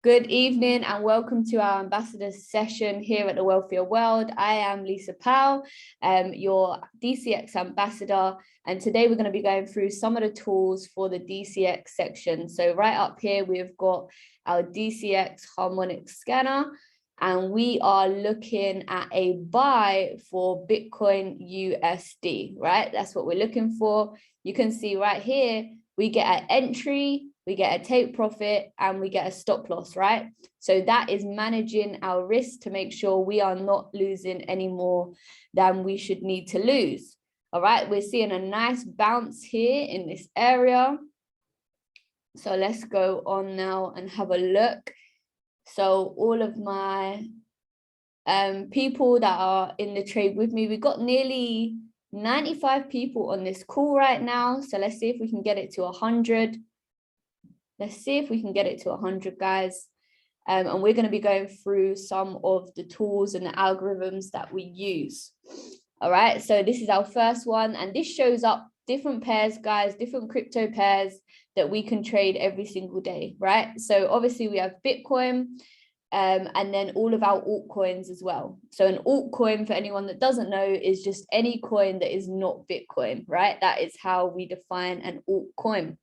Good evening and welcome to our Ambassador Session here at the Wealthier World. I am Lisa Powell, your DCX Ambassador, and today we're going to be going through some of the tools for the DCX section. So right up here, we've got our DCX Harmonic Scanner, and we are looking at a buy for Bitcoin USD, right? That's what we're looking for. You can see right here, we get an entry, we get a take profit, and we get a stop loss, right? So that is managing our risk to make sure we are not losing any more than we should need to lose. All right, we're seeing a nice bounce here in this area. So let's go on now and have a look. So all of my people that are in the trade with me, we've got nearly 95 people on this call right now. So let's see if we can get it to 100. Let's see if we can get it to 100, guys. And we're going to be going through some of the tools and the algorithms that we use. All right, so this is our first one. And this shows up different pairs, guys, different crypto pairs that we can trade every single day, right? So obviously we have Bitcoin and then all of our altcoins as well. So an altcoin, for anyone that doesn't know, is just any coin that is not Bitcoin, right? That is how we define an altcoin.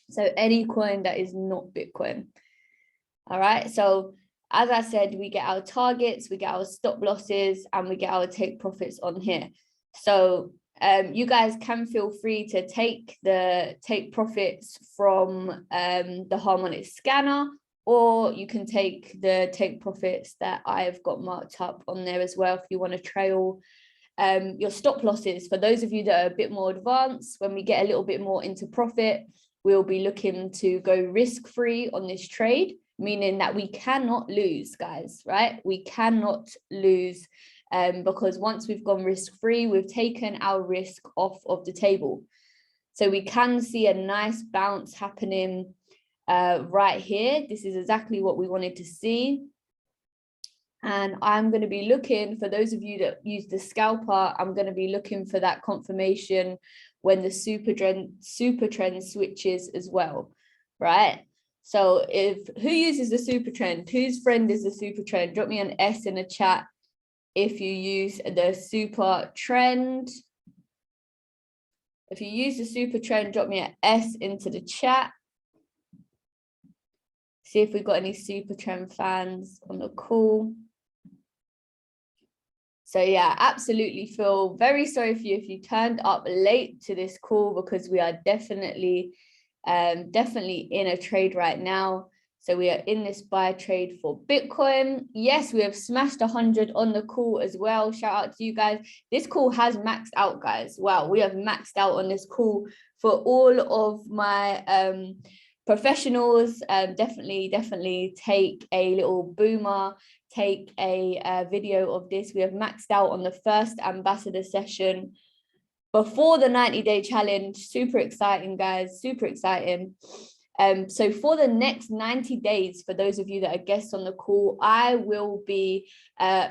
So any coin that is not Bitcoin. All right. So as I said, we get our targets, we get our stop losses, and we get our take profits on here. So you guys can feel free to take profits from the Harmonic Scanner, or you can take the take profits that I've got marked up on there as well if you want to trail your stop losses. For those of you that are a bit more advanced, when we get a little bit more into profit, we'll be looking to go risk-free on this trade, meaning that we cannot lose, guys, right? We cannot lose because once we've gone risk-free, we've taken our risk off of the table. So we can see a nice bounce happening right here. This is exactly what we wanted to see. And I'm going to be looking, for those of you that use the scalper, I'm going to be looking for that confirmation when the super trend switches as well, right? So who uses the super trend? Whose friend is the super trend? Drop me an S in the chat if you use the super trend. If you use the super trend, drop me an S into the chat. See if we've got any super trend fans on the call. So yeah, absolutely feel very sorry for you if you turned up late to this call, because we are definitely in a trade right now. So we are in this buy trade for Bitcoin. Yes, we have smashed 100 on the call as well. Shout out to you guys. This call has maxed out, guys. Wow, we have maxed out on this call for all of my professionals. Definitely take a little boomer, take a video of this. We have maxed out on the first ambassador session before the 90-day challenge. Super exciting, guys, super exciting. So for the next 90 days, for those of you that are guests on the call, I will be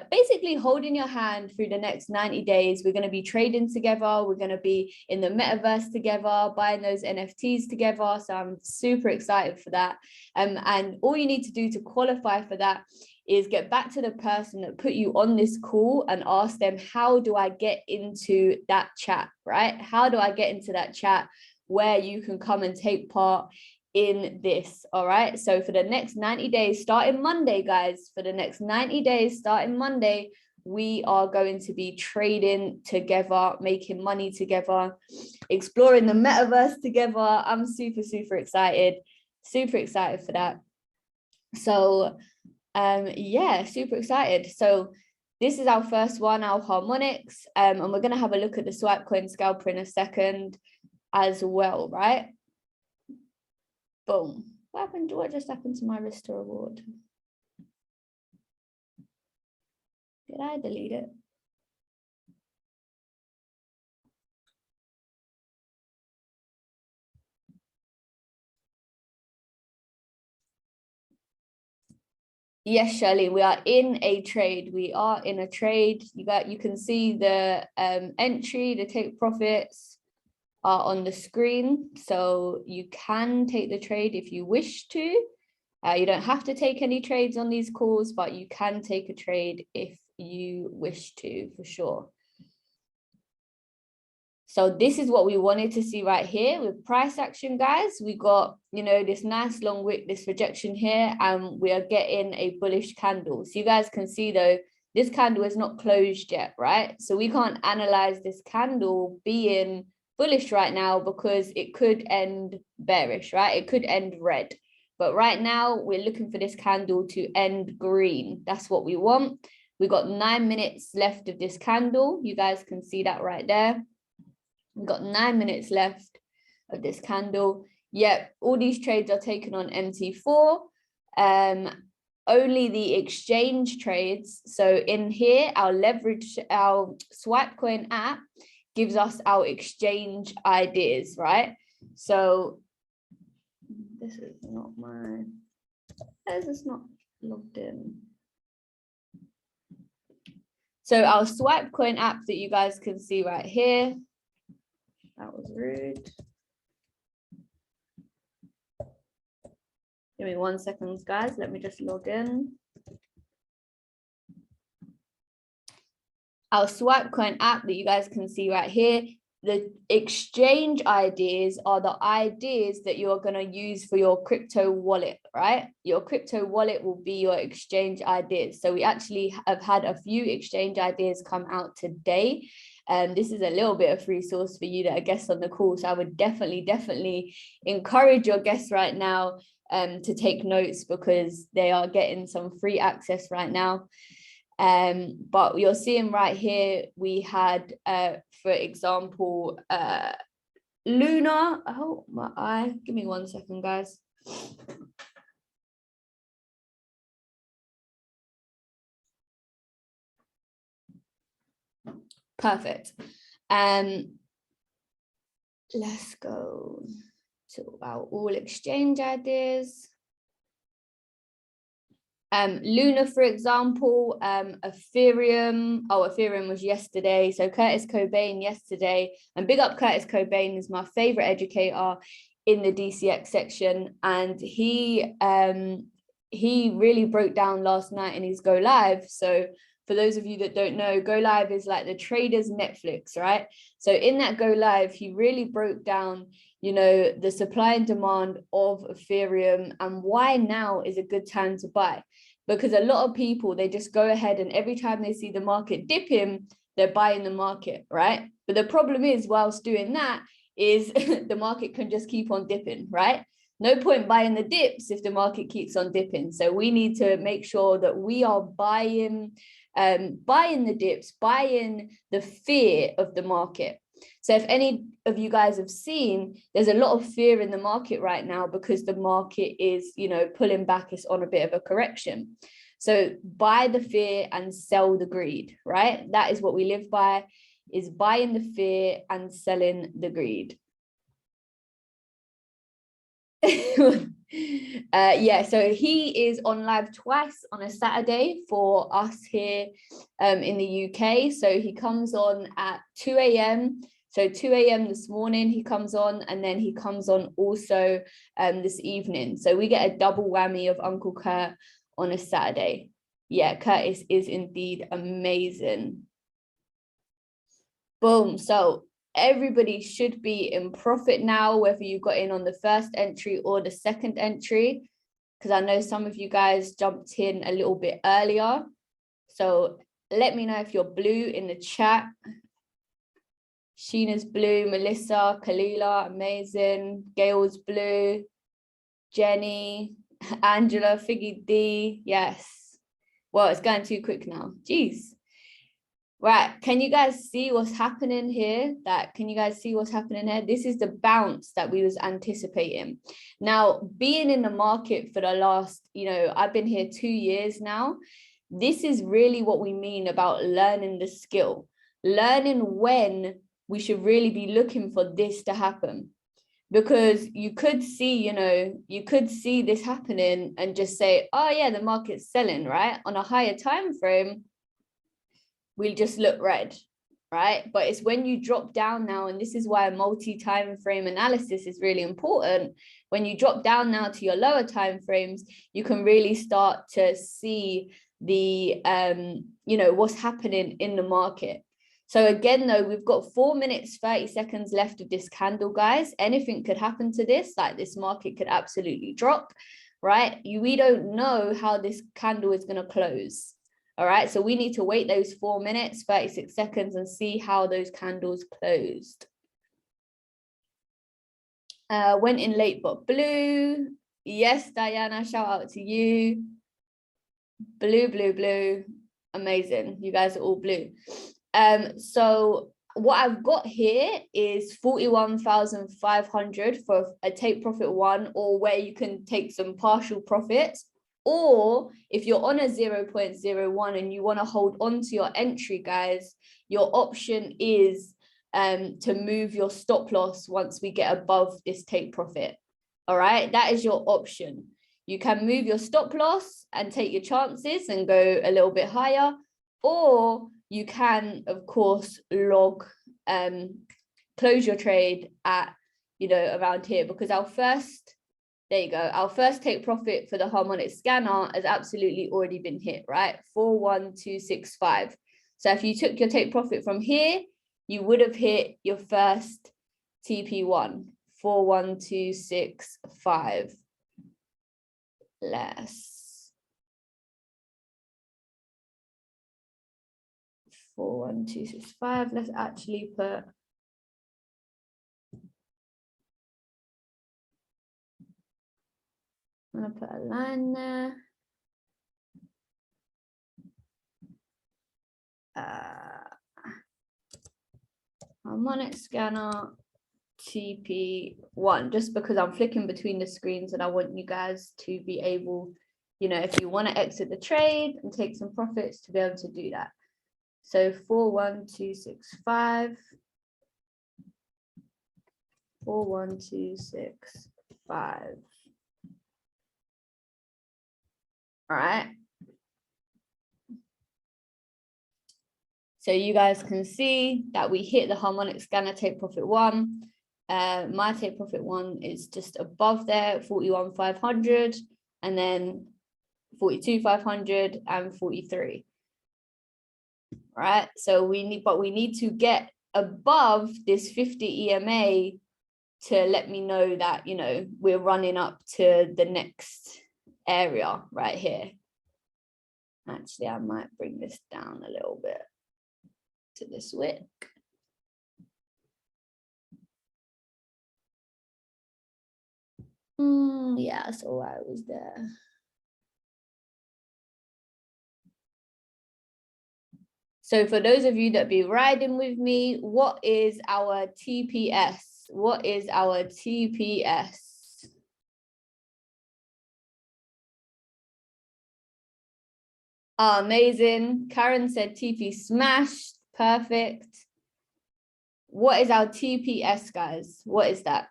basically holding your hand through the next 90 days. We're going to be trading together. We're going to be in the metaverse together, buying those NFTs together. So I'm super excited for that. And all you need to do to qualify for that is get back to the person that put you on this call and ask them, how do I get into that chat, right? How do I get into that chat where you can come and take part in this? All right, so for the next 90 days starting Monday, guys, for the next 90 days starting Monday, we are going to be trading together, making money together, exploring the metaverse together. I'm super excited for that. So yeah, super excited. So this is our first one, our harmonics, and we're going to have a look at the swipe coin scalper in a second as well, right? Boom. What just happened to my restore reward? Did I delete it? Yes, Shirley, we are in a trade. We are in a trade. You can see the entry, the take profits are on the screen. So you can take the trade if you wish to. You don't have to take any trades on these calls, but you can take a trade if you wish to, for sure. So this is what we wanted to see right here with price action, guys. We got, you know, this nice long wick, this rejection here, and we are getting a bullish candle. So you guys can see though, this candle is not closed yet, right? So we can't analyze this candle being bullish right now because it could end bearish, right? It could end red. But right now we're looking for this candle to end green. That's what we want. We got 9 minutes left of this candle. You guys can see that right there. We've got 9 minutes left of this candle. Yep, all these trades are taken on MT4. Only the exchange trades. So in here, our swipe coin app gives us our exchange ideas, right? So this is not mine. This is not logged in. So our swipe coin app that you guys can see right here. That was rude. Give me 1 second, guys. Let me just log in. Our swipe coin app that you guys can see right here. The exchange ideas are the ideas that you're going to use for your crypto wallet, right? Your crypto wallet will be your exchange ideas. So we actually have had a few exchange ideas come out today. This is a little bit of resource for you that are guests on the call. So I would definitely encourage your guests right now to take notes because they are getting some free access right now. But you're seeing right here, we had, for example, Luna. Oh, my eye. Give me 1 second, guys. Perfect. Let's go to our all exchange ideas. Luna, for example, Ethereum. Oh, Ethereum was yesterday. So Curtis Cobain yesterday, and big up Curtis Cobain is my favorite educator in the DCX section, and he really broke down last night in his Go Live. So for those of you that don't know, Go Live is like the traders' Netflix, right? So in that Go Live, he really broke down, you know, the supply and demand of Ethereum and why now is a good time to buy. Because a lot of people, they just go ahead and every time they see the market dipping, they're buying the market, right? But the problem is, whilst doing that, is the market can just keep on dipping, right? No point buying the dips if the market keeps on dipping. So we need to make sure that we are buying the dips, buying the fear of the market. So if any of you guys have seen, there's a lot of fear in the market right now because the market is, you know, pulling back. It's on a bit of a correction. So buy the fear and sell the greed, right? That is what we live by, is buying the fear and selling the greed. Yeah, so he is on live twice on a Saturday for us here in the UK. So he comes on at 2 a.m. So 2 a.m. this morning he comes on, and then he comes on also this evening. So we get a double whammy of Uncle Kurt on a Saturday. Yeah, Curtis is indeed amazing. Boom. So everybody should be in profit now, whether you got in on the first entry or the second entry, because I know some of you guys jumped in a little bit earlier. So let me know if you're blue in the chat. Sheena's blue, Melissa, Kalila, amazing. Gail's blue, Jenny, Angela, Figgy D, yes. Well, it's going too quick now. Jeez. Right, can you guys see what's happening here? Can you guys see what's happening here? This is the bounce that we was anticipating. Now, being in the market for the last, you know, I've been here 2 years now. This is really what we mean about learning the skill, learning when we should really be looking for this to happen. Because you could see, you know, you could see this happening and just say, oh yeah, the market's selling, right? On a higher time frame, we'll just look red, right? But it's when you drop down now, and this is why multi-time frame analysis is really important. when you drop down now to your lower time frames, you can really start to see the, you know, what's happening in the market. So again, though, we've got 4 minutes, 30 seconds left of this candle, guys. Anything could happen to this, like this market could absolutely drop, right? We don't know how this candle is going to close. All right, so we need to wait those 4 minutes, 36 seconds and see how those candles closed. Went in late but blue. Yes, Diana, shout out to you. Blue, blue, blue. Amazing. You guys are all blue. So what I've got here is 41,500 for a take profit one, or where you can take some partial profits. Or if you're on a 0.01 and you want to hold on to your entry, guys, your option is to move your stop loss once we get above this take profit. All right, that is your option. You can move your stop loss and take your chances and go a little bit higher, or you can, of course, log, close your trade at, you know, around here, because our first, there you go, our first take profit for the harmonic scanner has absolutely already been hit, right? 41265. So if you took your take profit from here, you would have hit your first TP1, 41265. Less 41265. Let's actually put I'm gonna put a line there. Harmonic scanner TP1, just because I'm flicking between the screens and I want you guys to be able, you know, if you want to exit the trade and take some profits, to be able to do that. So 41265. 41265. All right. So you guys can see that we hit the harmonic scanner take profit one. My take profit one is just above there, 41,500, and then 42,500 and 43. Right. So we need to get above this 50 EMA to let me know that, you know, we're running up to the next area right here. Actually, I might bring this down a little bit to this wick. Yeah, so I was there. So for those of you that be riding with me, what is our TPS? What is our TPS? Oh, amazing. Karen said TP smashed. Perfect. What is our TPS, guys? What is that?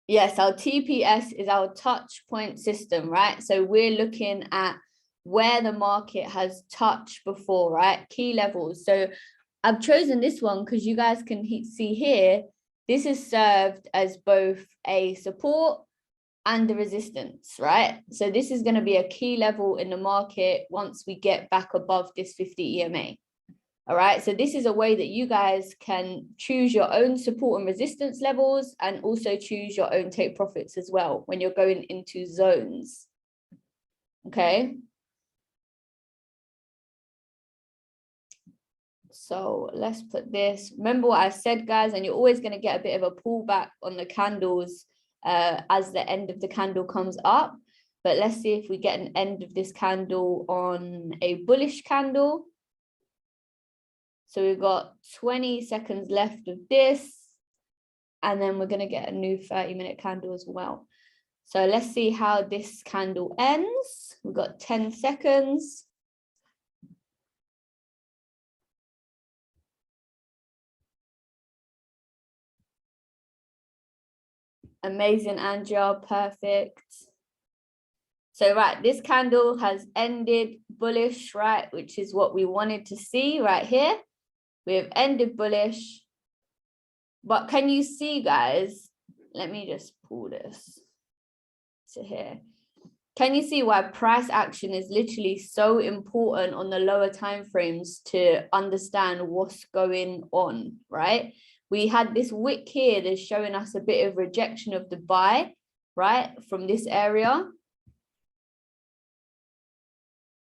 Yes, our TPS is our touch point system, right? So we're looking at where the market has touched before, right? Key levels. So I've chosen this one because you guys can see here, this is served as both a support and the resistance, right? So this is going to be a key level in the market once we get back above this 50 EMA. All right, so this is a way that you guys can choose your own support and resistance levels, and also choose your own take profits as well when you're going into zones. Okay. So let's put this. Remember what I said, guys, and you're always going to get a bit of a pullback on the candles as the end of the candle comes up. But let's see if we get an end of this candle on a bullish candle. So we've got 20 seconds left of this, and then we're going to get a new 30-minute candle as well. So let's see how this candle ends. We've got 10 seconds. Amazing, Andrea, perfect. So, right, this candle has ended bullish, right, which is what we wanted to see right here. We have ended bullish. But can you see, guys, let me just pull this to here. Can you see why price action is literally so important on the lower time frames to understand what's going on, right? We had this wick here that's showing us a bit of rejection of the buy, right, from this area.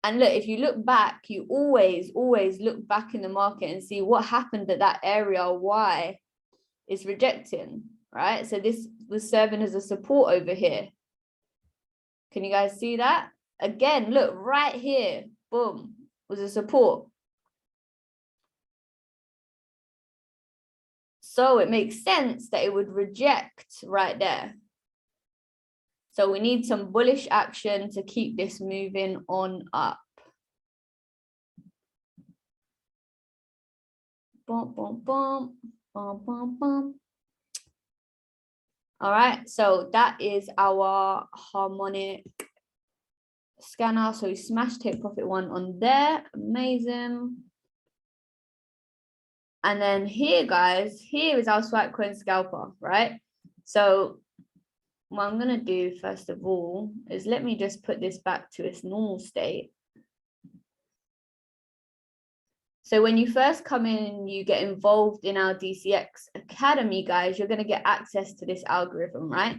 And look, if you look back, you always look back in the market and see what happened at that area, why it's rejecting, right? So this was serving as a support over here. Can you guys see that? Again, look, right here, boom, was a support. So it makes sense that it would reject right there. So we need some bullish action to keep this moving on up. Bum, bum, bum, bum, bum, bum. All right, so that is our harmonic scanner. So we smashed take profit one on there. Amazing. And then here, guys, here is our swipe coin scalper, right? So what I'm going to do, first of all, is let me just put this back to its normal state. So when you first come in, you get involved in our DCX Academy, guys, you're going to get access to this algorithm, right?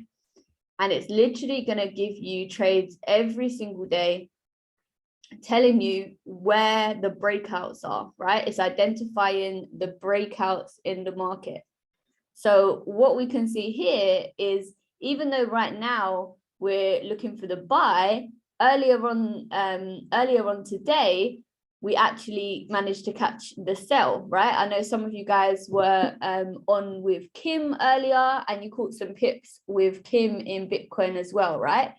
And it's literally going to give you trades every single day, telling you where the breakouts are, right? It's identifying the breakouts in the market. So what we can see here is, even though right now we're looking for the buy, earlier on today, we actually managed to catch the sell, right? I know some of you guys were on with Kim earlier, and you caught some pips with Kim in Bitcoin as well, right?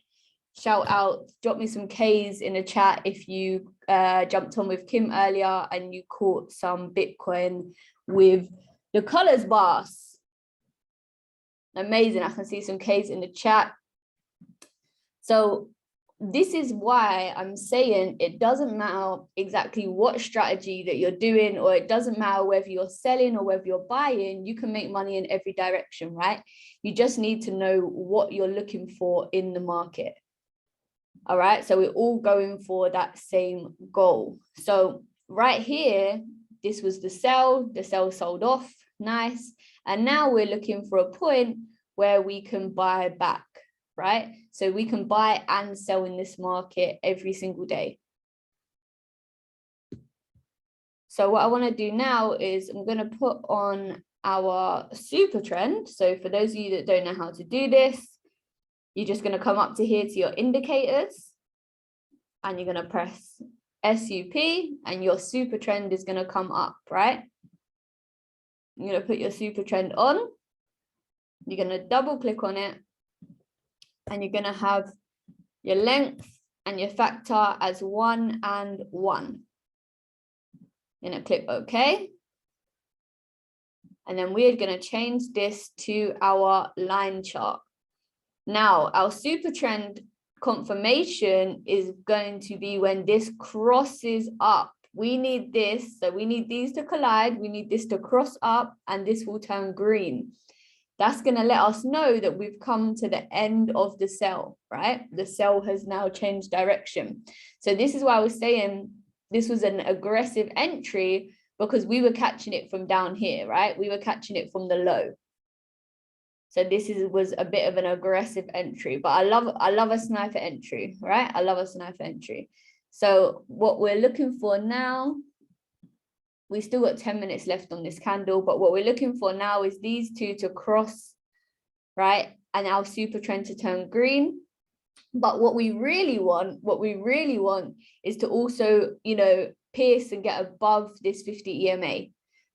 Shout out, drop me some K's in the chat if you jumped on with Kim earlier and you caught some Bitcoin with the colors boss. Amazing, I can see some K's in the chat. So this is why I'm saying it doesn't matter exactly what strategy that you're doing, or it doesn't matter whether you're selling or whether you're buying, you can make money in every direction, right? You just need to know what you're looking for in the market. All right, so we're all going for that same goal. So right here, this was the sell sold off, nice. And now we're looking for a point where we can buy back, right? So we can buy and sell in this market every single day. So what I want to do now is I'm going to put on our super trend. So for those of you that don't know how to do this, you're just going to come up to here to your indicators and you're going to press SUP and your super trend is going to come up, right? You're going to put your super trend on. You're going to double click on it and you're going to have your length and your factor as 1 and 1. You're going to click OK. And then we're going to change this to our line chart. Now, our super trend confirmation is going to be when this crosses up. We need this, so we need these to collide. We need this to cross up and this will turn green. That's going to let us know that we've come to the end of the sell, right? The sell has now changed direction. So this is why I was saying this was an aggressive entry, because we were catching it from down here, right? We were catching it from the low. So this was a bit of an aggressive entry, but I love a sniper entry, right? I love a sniper entry. So what we're looking for now, we still got 10 minutes left on this candle, but what we're looking for now is these two to cross, right? And our super trend to turn green. But what we really want is to also, you know, pierce and get above this 50 EMA,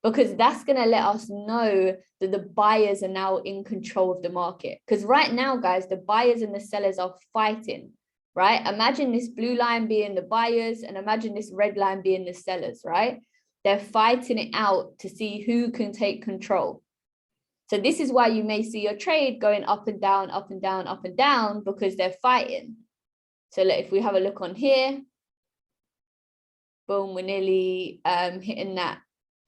because that's going to let us know that the buyers are now in control of the market. Because right now, guys, the buyers and the sellers are fighting, right? Imagine this blue line being the buyers and imagine this red line being the sellers, right? They're fighting it out to see who can take control. So this is why you may see your trade going up and down, up and down, up and down, because they're fighting. So if we have a look on here, boom, we're nearly hitting that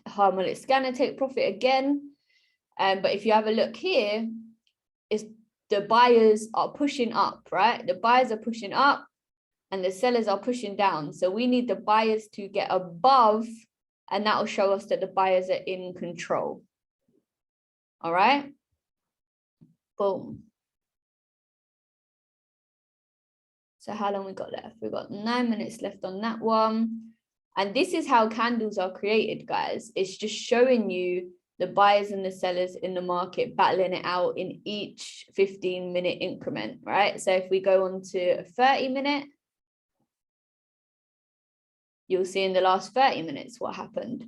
harmonic scanner take profit again. But if you have a look here, is the buyers are pushing up, right? The buyers are pushing up and the sellers are pushing down. So we need the buyers to get above, and that will show us that the buyers are in control. All right. Boom. So how long we got left? We've got 9 minutes left on that one. And this is how candles are created, guys. It's just showing you the buyers and the sellers in the market battling it out in each 15-minute increment, right? So if we go on to a 30-minute, you'll see in the last 30 minutes what happened.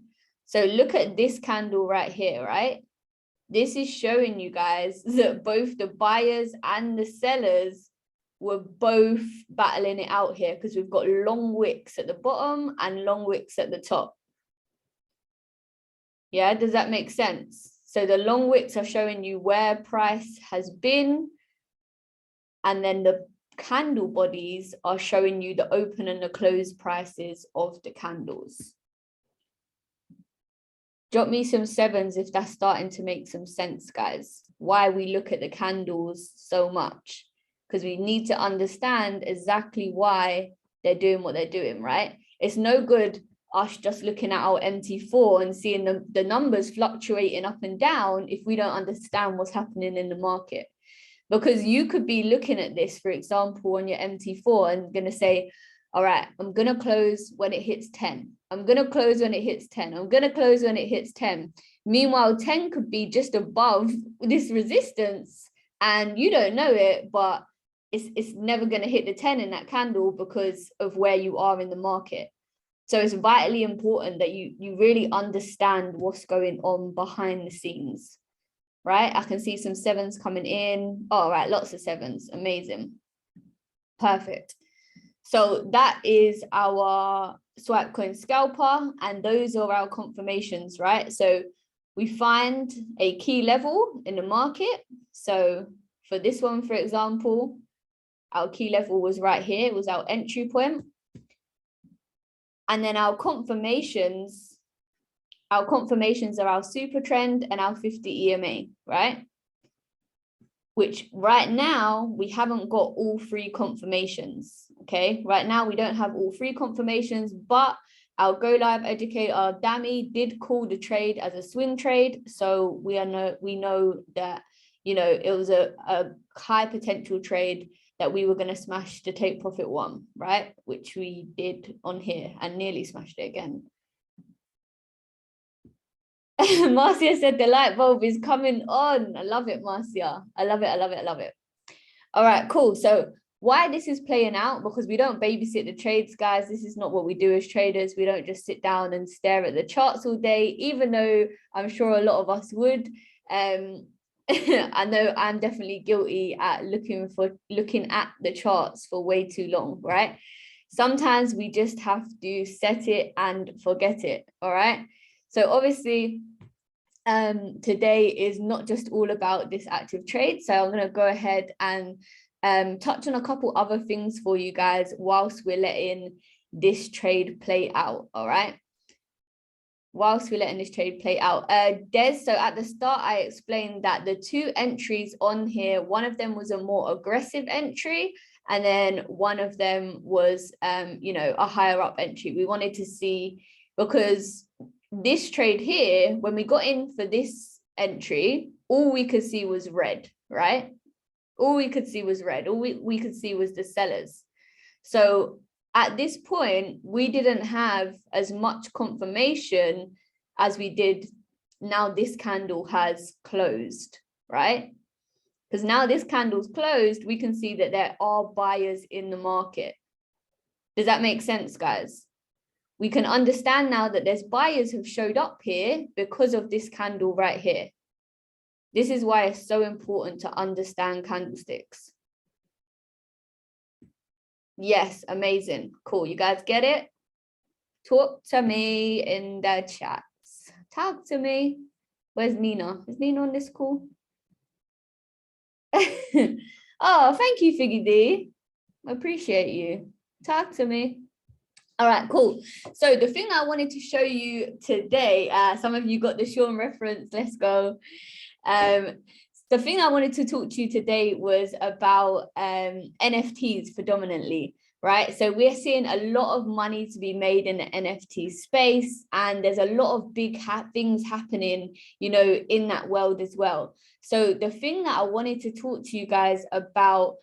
So look at this candle right here, right? This is showing you guys that both the buyers and the sellers were both battling it out here, because we've got long wicks at the bottom and long wicks at the top. Yeah, does that make sense? So the long wicks are showing you where price has been, and then the candle bodies are showing you the open and the close prices of the candles. Drop me some sevens if that's starting to make some sense, guys. Why we look at the candles so much, because we need to understand exactly why they're doing what they're doing, right? It's no good us just looking at our MT4 and seeing the numbers fluctuating up and down if we don't understand what's happening in the market. Because you could be looking at this, for example, on your MT4 and going to say, all right, I'm going to close when it hits 10. I'm going to close when it hits 10. I'm going to close when it hits 10. Meanwhile, 10 could be just above this resistance and you don't know it, but it's never going to hit the 10 in that candle because of where you are in the market. So it's vitally important that you really understand what's going on behind the scenes, right? I can see some sevens coming in. Oh, all right, lots of sevens. Amazing. Perfect. So that is our swipe coin scalper, and those are our confirmations, right? So we find a key level in the market. So for this one, for example, our key level was right here. It was our entry point. And then our confirmations are our super trend and our 50 EMA, right? Which right now, we haven't got all three confirmations, okay? Right now, we don't have all three confirmations, but our Go Live educator, Dami, did call the trade as a swing trade. So we know that, you know, it was a high potential trade that we were going to smash to take profit one, right? Which we did on here and nearly smashed it again. Marcia said the light bulb is coming on. I love it, Marcia. I love it. I love it. I love it. All right, cool. So why this is playing out, because we don't babysit the trades, guys. This is not what we do as traders. We don't just sit down and stare at the charts all day, even though I'm sure a lot of us would. I know I'm definitely guilty at looking at the charts for way too long, right? Sometimes we just have to set it and forget it, all right? So obviously, today is not just all about this active trade. So I'm going to go ahead and touch on a couple other things for you guys whilst we're letting this trade play out, all right? Whilst we're letting this trade play out. Des, so at the start, I explained that the two entries on here, one of them was a more aggressive entry, and then one of them was, you know, a higher up entry. We wanted to see, because this trade here, when we got in for this entry, all we could see was red, right? All we could see was red. All we could see was the sellers. So at this point, we didn't have as much confirmation as we did now this candle has closed, right? Because now this candle's closed, we can see that there are buyers in the market. Does that make sense, guys? We can understand now that there's buyers who've showed up here because of this candle right here. This is why it's so important to understand candlesticks. Yes, amazing. Cool. You guys get it? Talk to me in the chats. Talk to me. Where's Nina? Is Nina on this call? Oh, thank you, Figgy D. I appreciate you. Talk to me. All right, cool. So the thing I wanted to show you today, some of you got the Sean reference. Let's go. the thing I wanted to talk to you today was about NFTs predominantly, right? So we're seeing a lot of money to be made in the NFT space, and there's a lot of big things happening, you know, in that world as well. So the thing that I wanted to talk to you guys about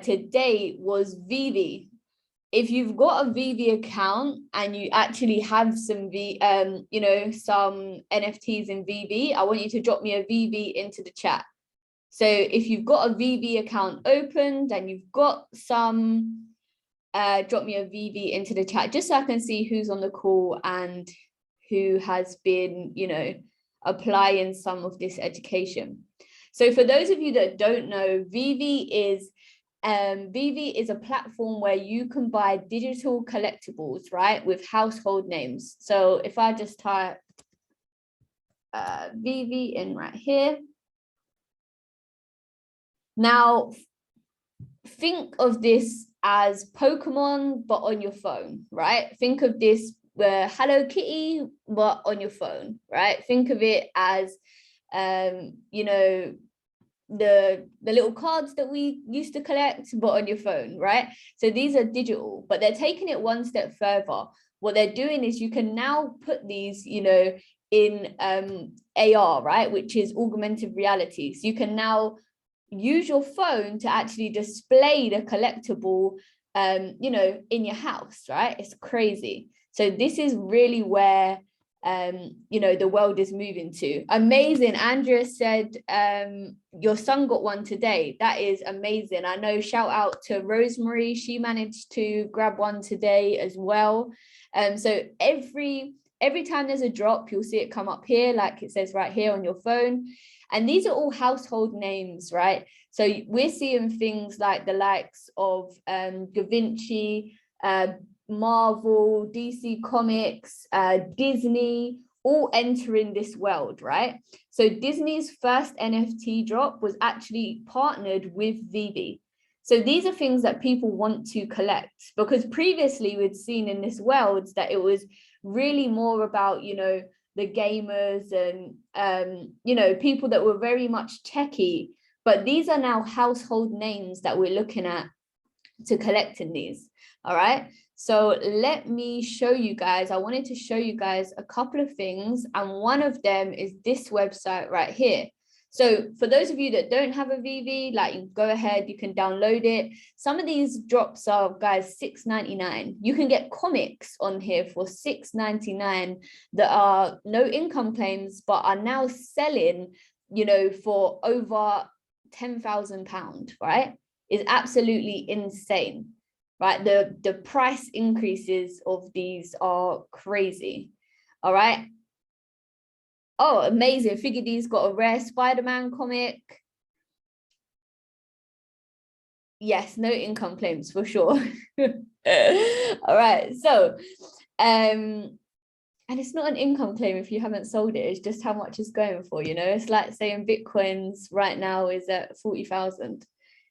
today was VV. If you've got a VV account and you actually have some you know, some NFTs in VV, I want you to drop me a VV into the chat. So if you've got a VV account opened and you've got some, drop me a VV into the chat just so I can see who's on the call and who has been, you know, applying some of this education. So for those of you that don't know, VV is a platform where you can buy digital collectibles, right, with household names. So if I just type VV in right here. Now, think of this as Pokemon, but on your phone, right? Think of this Hello Kitty, but on your phone, right? Think of it as, you know, the little cards that we used to collect, but on your phone, right? So these are digital, but they're taking it one step further. What they're doing is you can now put these, you know, in AR, right, which is augmented reality. So you can now use your phone to actually display the collectible, you know, in your house, right? It's crazy. So this is really where, you know, the world is moving to. Amazing. Andrea said, your son got one today. That is amazing. I know, shout out to Rosemary. She managed to grab one today as well. So every time there's a drop, you'll see it come up here, like it says right here on your phone. And these are all household names, right? So we're seeing things like the likes of Da Vinci, Marvel, DC Comics, Disney, all entering this world, right? So Disney's first NFT drop was actually partnered with VV. So these are things that people want to collect, because previously we'd seen in this world that it was really more about, you know, the gamers and, you know, people that were very much techie, but these are now household names that we're looking at to collect in these. All right. So let me show you guys. I wanted to show you guys a couple of things, and one of them is this website right here. So for those of you that don't have a VV, like, you go ahead, you can download it. Some of these drops are, guys, $6.99. You can get comics on here for $6.99 that are no income claims, but are now selling, you know, for over £10,000, right? Is absolutely insane, right? The price increases of these are crazy. All right. Oh, amazing. Figure D's got a rare Spider-Man comic. Yes, no income claims for sure. All right. So, and it's not an income claim if you haven't sold it. It's just how much it's going for, you know? It's like saying Bitcoins right now is at 40,000.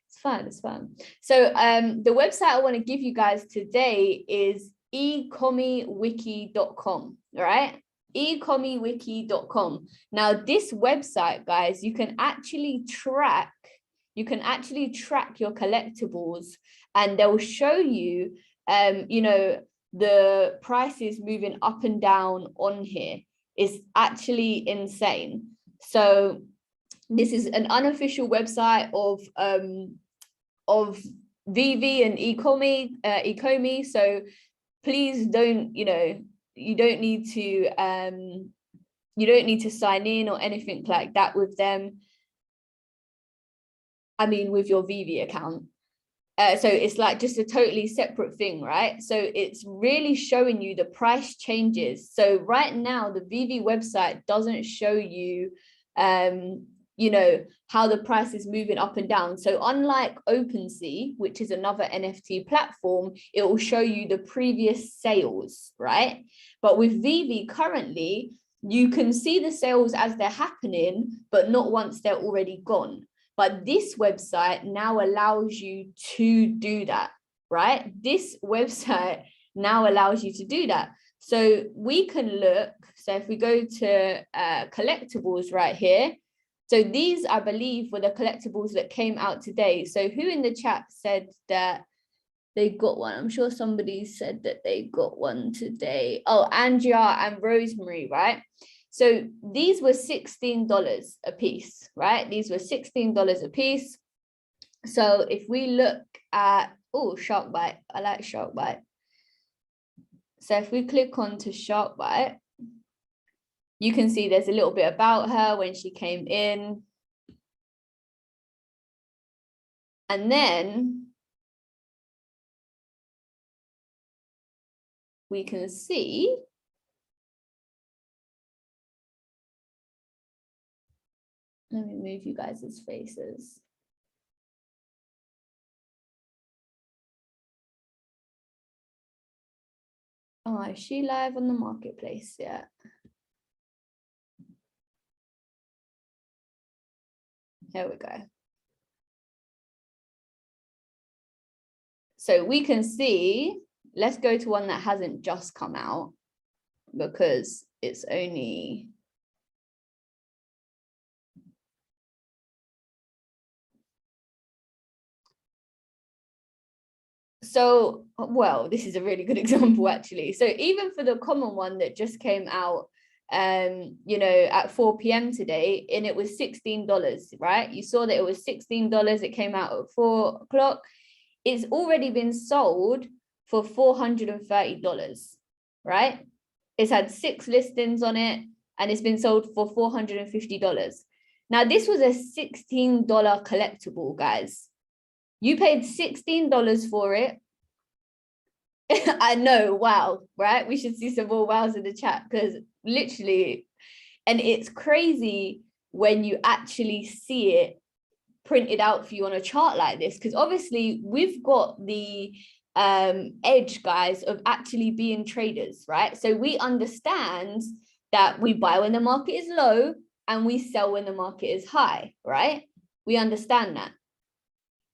It's fun, it's fun. So the website I want to give you guys today is ecommywiki.com, right? ecommywiki.com. Now this website, guys, you can actually track your collectibles, and they'll show you, you know, the prices moving up and down on here. Is actually insane. So this is an unofficial website of VV and Ecomi. So please don't, you know, you don't need to sign in or anything like that with them. I mean, with your VV account. So it's like just a totally separate thing, right? So it's really showing you the price changes. So right now, the VV website doesn't show you, you know, how the price is moving up and down. So unlike OpenSea, which is another NFT platform, it will show you the previous sales, right? But with VV currently, you can see the sales as they're happening, but not once they're already gone. But this website now allows you to do that, right? This website now allows you to do that. So we can look, so if we go to collectibles right here, So these, I believe, were the collectibles that came out today. So who in the chat said that they got one? I'm sure somebody said that they got one today. Oh, Andrea and Rosemary, right? So these were $16 a piece, right? These were $16 a piece. So if we look at, oh, Shark Bite, I like Shark Bite. So if we click on to Shark Bite, you can see there's a little bit about her when she came in. And then we can see let me move you guys' faces. Oh, is she live on the marketplace yet? Here we go. So we can see, let's go to one that hasn't just come out because it's only, so, well, this is a really good example actually. So even for the common one that just came out, you know, at 4 p.m. today, and it was $16, right? You saw that it was $16. It came out at 4 o'clock. It's already been sold for $430, right? It's had 6 listings on it and it's been sold for $450. Now, this was a $16 collectible, guys. You paid $16 for it. I know, wow, right? We should see some more wows in the chat because literally, and it's crazy when you actually see it printed out for you on a chart like this, because obviously we've got the edge, guys, of actually being traders, right? So we understand that we buy when the market is low and we sell when the market is high, right? We understand that.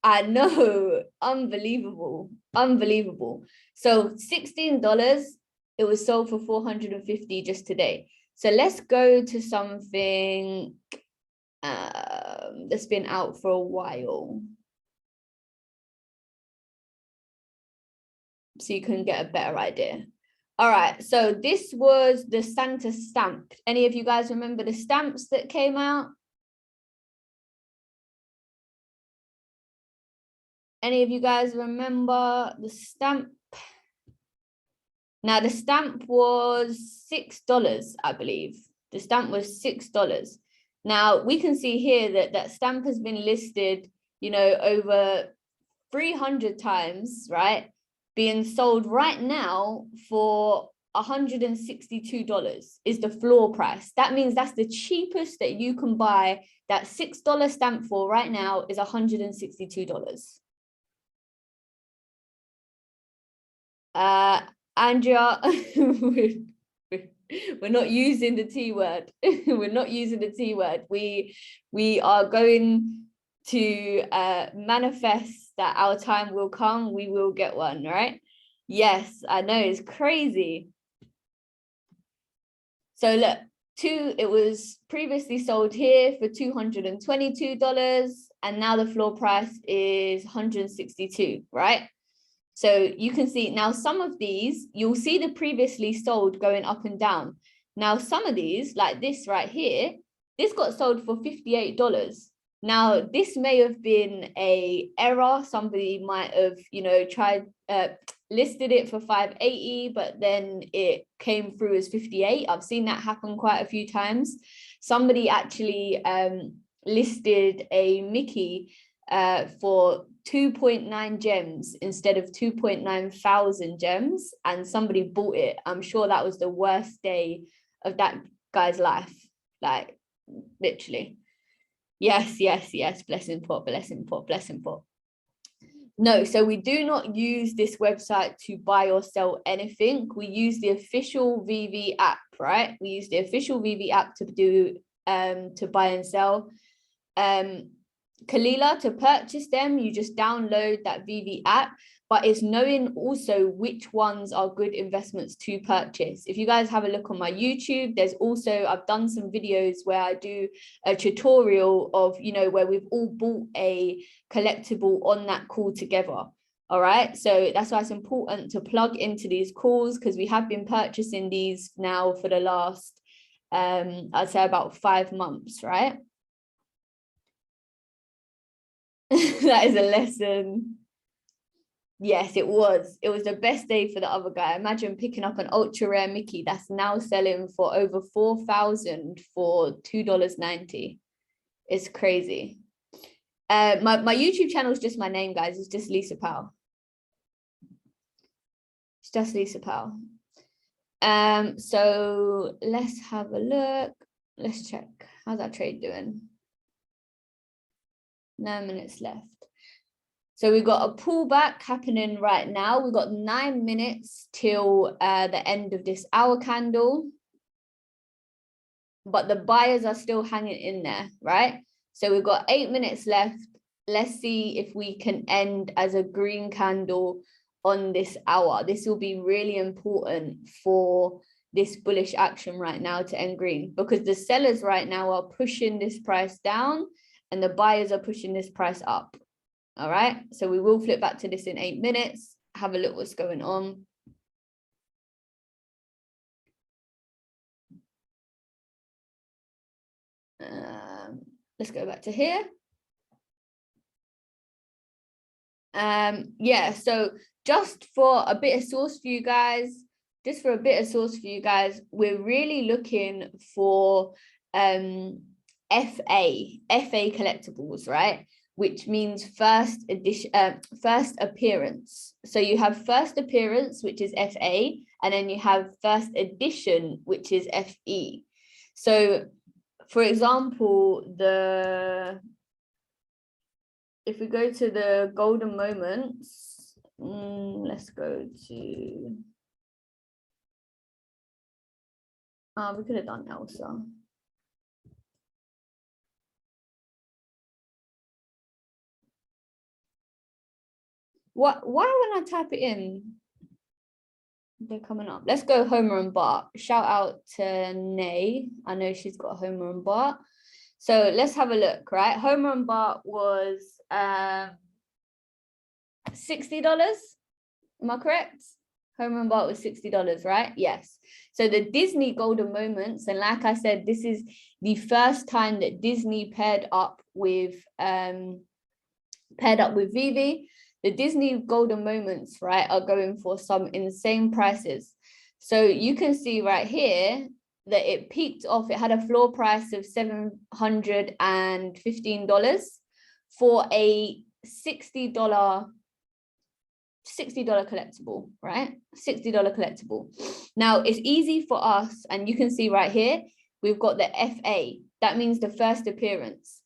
I know, unbelievable, unbelievable. So $16, it was sold for $450 just today. So let's go to something that's been out for a while, so you can get a better idea. All right, so this was the Santa stamp. Any of you guys remember the stamps that came out? Any of you guys remember the stamp? Now the stamp was $6, I believe. The stamp was $6. Now we can see here that that stamp has been listed, you know, over 300 times, right? Being sold right now for $162 is the floor price. That means that's the cheapest that you can buy. That $6 stamp for right now is $162. Andrea, we're not using the T word. We're not using the T word. We are going to manifest that our time will come. We will get one, right? Yes, I know, it's crazy. So look, it was previously sold here for $222, and now the floor price is $162, right? So you can see now some of these, you'll see the previously sold going up and down. Now, some of these, like this right here, this got sold for $58. Now, this may have been a error. Somebody might have, you know, tried, listed it for $580, but then it came through as 58. I've seen that happen quite a few times. Somebody actually listed a Mickey for 2.9 gems instead of 2.9 thousand gems, and somebody bought it. I'm sure that was the worst day of that guy's life, like literally. Yes, blessing pot, blessing pot, blessing pot. No, so we do not use this website to buy or sell anything. We use the official VV app, right? We use the official VV app to do to buy and sell. Kalila, to purchase them, you just download that VV app, but it's knowing also which ones are good investments to purchase. If you guys have a look on my YouTube, there's also, I've done some videos where I do a tutorial of, you know, where we've all bought a collectible on that call together. All right, so that's why it's important to plug into these calls, because we have been purchasing these now for the last, I'd say about 5 months, right? That is a lesson. Yes, it was. It was the best day for the other guy. Imagine picking up an ultra rare Mickey that's now selling for over 4,000 for $2.90. It's crazy. My YouTube channel is just my name, guys. It's just Lisa Powell. It's just Lisa Powell. So let's have a look. Let's check. How's that trade doing? 9 minutes left. So we've got a pullback happening right now. We've got 9 minutes till the end of this hour candle. But the buyers are still hanging in there, right? So we've got 8 minutes left. Let's see if we can end as a green candle on this hour. This will be really important for this bullish action right now to end green, because the sellers right now are pushing this price down and the buyers are pushing this price up. All right, so we will flip back to this in 8 minutes, have a look what's going on. Let's go back to here. Yeah, so just for a bit of source for you guys, we're really looking for FA collectibles, right? Which means first appearance. So you have first appearance, which is FA, and then you have first edition, which is FE. So for example, if we go to the golden moments, let's go to, we could have done Elsa. Why when I type it in, they're coming up? Let's go Homer and Bart. Shout out to Nay. I know she's got Homer and Bart. So let's have a look, right? Homer and Bart was $60. Am I correct? Homer and Bart was $60, right? Yes. So the Disney golden moments, and like I said, this is the first time that Disney paired up with Vivi. The Disney golden moments, right, are going for some insane prices. So you can see right here that it peaked off. It had a floor price of $715 for a $60 collectible, right? $60 collectible. Now it's easy for us, and you can see right here, we've got the FA. That means the first appearance.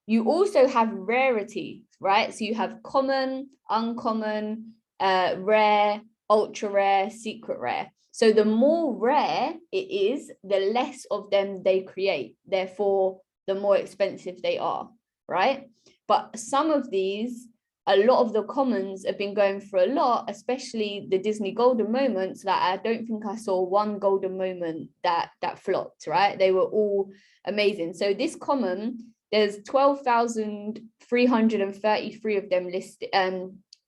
You also have rarity, right? So you have common, uncommon, rare, ultra rare, secret rare. So the more rare it is, the less of them they create. Therefore, the more expensive they are, right? But some of these, a lot of the commons have been going for a lot, especially the Disney golden moments. That I don't think I saw one golden moment that flopped, right? They were all amazing. So this common, there's 12,333 of them listed,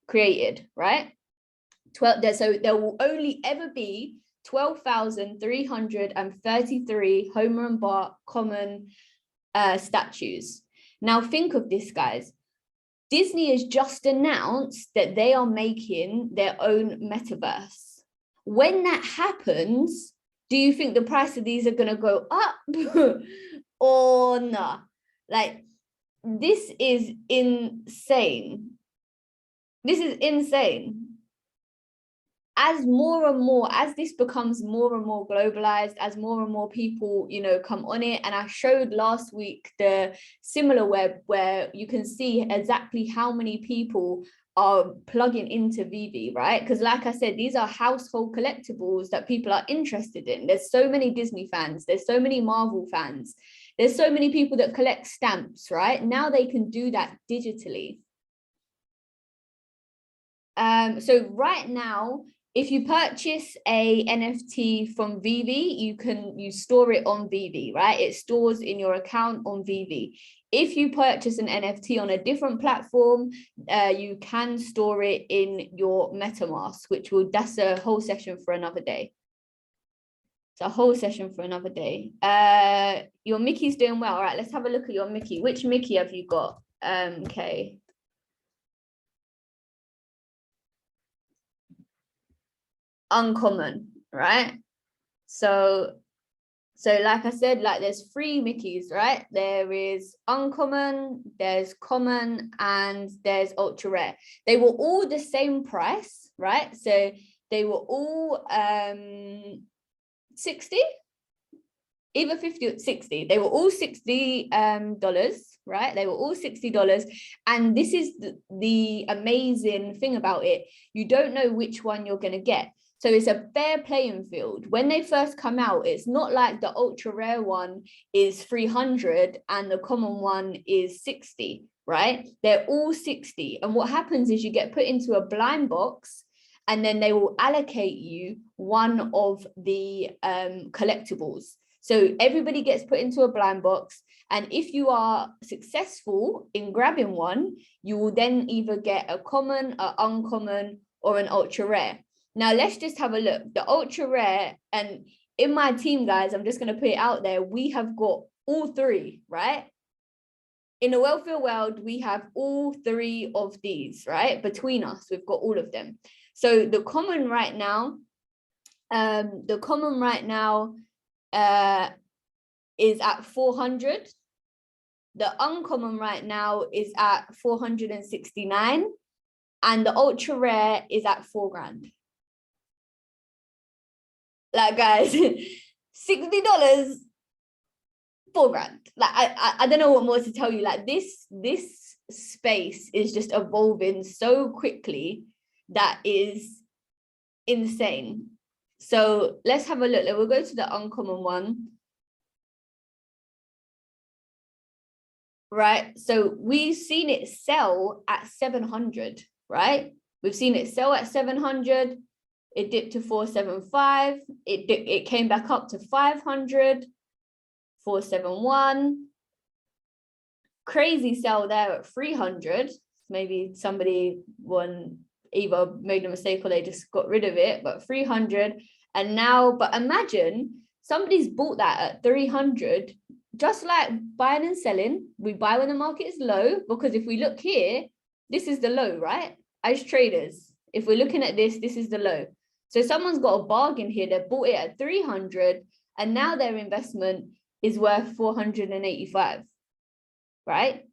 created, right? So there will only ever be 12,333 Homer and Bart common statues. Now think of this, guys. Disney has just announced that they are making their own metaverse. When that happens, do you think the price of these are going to go up or not? Like, this is insane. This is insane. As more and more, as this becomes more and more globalized, as more and more people, you know, come on it, and I showed last week the similar web where you can see exactly how many people are plugging into Vivi, right? Because like I said, these are household collectibles that people are interested in. There's so many Disney fans, there's so many Marvel fans, There's so many people that collect stamps, right? Now they can do that digitally. So right now, if you purchase a NFT from VV, you store it on VV, right? It stores in your account on VV. If you purchase an NFT on a different platform, you can store it in your MetaMask, that's a whole session for another day. It's a whole session for another day. Your Mickey's doing well. All right, let's have a look at your Mickey. Which Mickey have you got? Okay. Uncommon, right? So like I said, like there's 3 Mickeys, right? There is uncommon, there's common, and there's ultra rare. They were all the same price, right? So they were all 60, either 50 or 60. They were all $60 right? They were all $60. And this is the amazing thing about it. You don't know which one you're going to get. So it's a fair playing field. When they first come out, it's not like the ultra rare one is 300 and the common one is 60, right? They're all 60. And what happens is you get put into a blind box, and then they will allocate you one of the collectibles. So everybody gets put into a blind box. And if you are successful in grabbing one, you will then either get a common, an uncommon, or an ultra rare. Now, let's just have a look. The ultra rare, and in my team, guys, I'm just going to put it out there, we have got all 3, right? In the welfare world, we have all 3 of these, right? Between us, we've got all of them. So the common right now is at 400. The uncommon right now is at 469, and the ultra rare is at $4,000. Like, guys, $60, $4,000. Like, I don't know what more to tell you. Like, this space is just evolving so quickly that is insane. So let's have a look. We'll go to the uncommon one. Right, so we've seen it sell at 700, right? We've seen it sell at 700. It dipped to 475. It came back up to 500, 471. Crazy sell there at 300. Maybe somebody either made a mistake or they just got rid of it, but 300. And now, but imagine somebody's bought that at 300. Just like buying and selling, we buy when the market is low, because if we look here, this is the low, right? As traders, if we're looking at this is the low. So someone's got a bargain here. They bought it at 300, and now their investment is worth 485, right?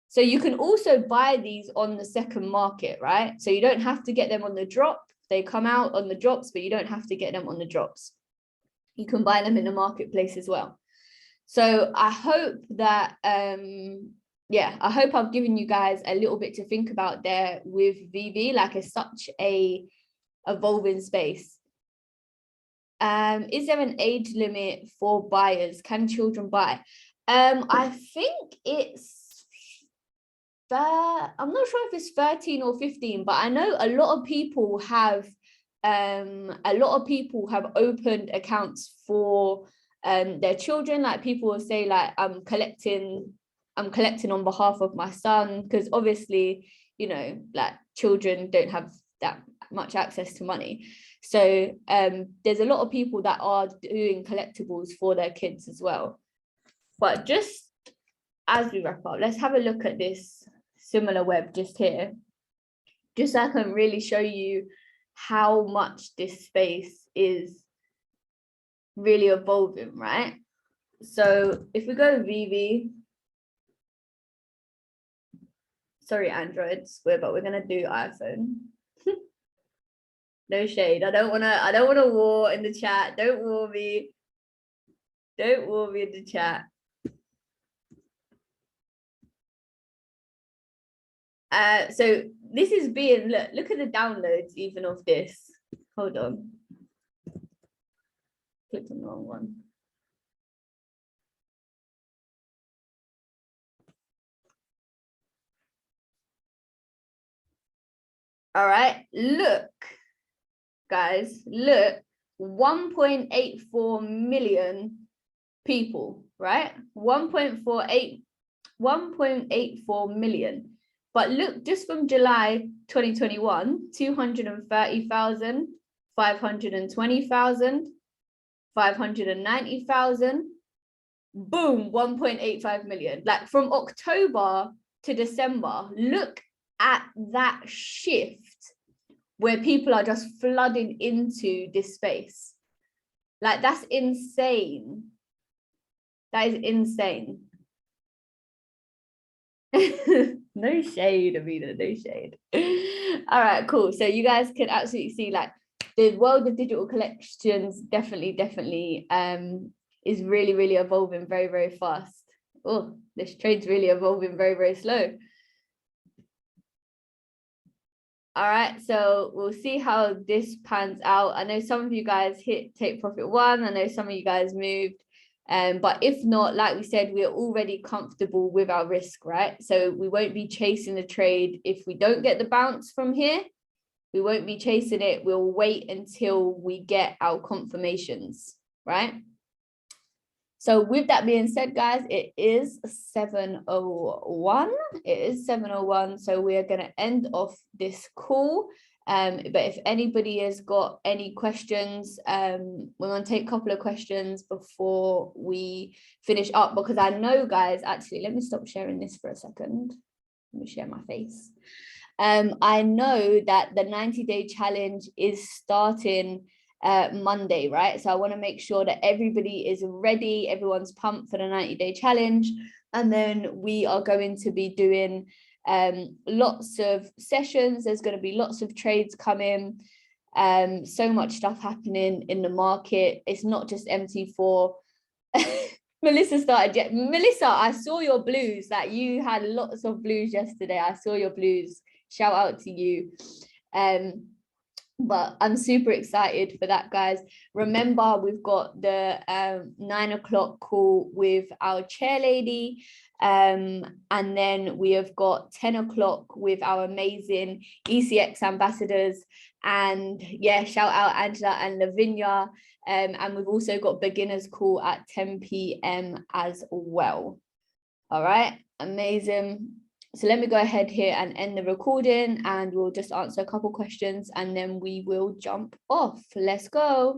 So you can also buy these on the second market, right? So you don't have to get them on the drop. They come out on the drops, but you don't have to get them on the drops. You can buy them in the marketplace as well. So I hope that, I hope I've given you guys a little bit to think about there with VV. Like, it's such a evolving space. Is there an age limit for buyers? Can children buy? I think it's, I'm not sure if it's 13 or 15, but I know a lot of people have opened accounts for their children. Like, people will say, like, I'm collecting on behalf of my son, because obviously, you know, like, children don't have that much access to money. So there's a lot of people that are doing collectibles for their kids as well. But just as we wrap up, let's have a look at this similar web just here, just so I can really show you how much this space is really evolving, right? So if we go VV, sorry Androids, but we're gonna do iPhone. No shade. I don't wanna war in the chat. Don't war me. Don't war me in the chat. So this is being, look at the downloads even of this. Hold on. Clicked on the wrong one. All right, look, guys, look, 1.84 million people, right? 1.84 million. But look, just from July 2021, 230,000, 520,000, 590,000, boom, 1.85 million. Like from October to December, look at that shift where people are just flooding into this space. Like, that's insane. That is insane. No shade, Amina, no shade. All right, cool. So you guys can absolutely see, like, the world of digital collections definitely is really evolving very fast. Oh, this trade's really evolving very slow. All right, so we'll see how this pans out. I know some of you guys hit take profit one. I know some of you guys moved. But if not, like we said, we're already comfortable with our risk, right? So we won't be chasing the trade. If we don't get the bounce from here, we won't be chasing it. We'll wait until we get our confirmations, right? So with that being said, guys, it is 7:01. It is 7:01. So we are going to end off this call. But if anybody has got any questions, we're going to take a couple of questions before we finish up, because I know, guys, actually, let me stop sharing this for a second. Let me share my face. I know that the 90-day challenge is starting Monday, right? So I want to make sure that everybody is ready, everyone's pumped for the 90-day challenge, and then we are going to be doing lots of sessions. There's going to be lots of trades coming, so much stuff happening in the market. It's not just MT4. Melissa started. Melissa, I saw your blues, that you had lots of blues yesterday. I saw your blues. Shout out to you. But I'm super excited for that, guys. Remember, we've got the 9 o'clock call with our chair lady, and then we have got 10 o'clock with our amazing DCX ambassadors. And yeah, shout out Angela and Lavinia. And we've also got beginners call at 10 p.m. as well. All right, amazing. So let me go ahead here and end the recording, and we'll just answer a couple questions and then we will jump off. Let's go.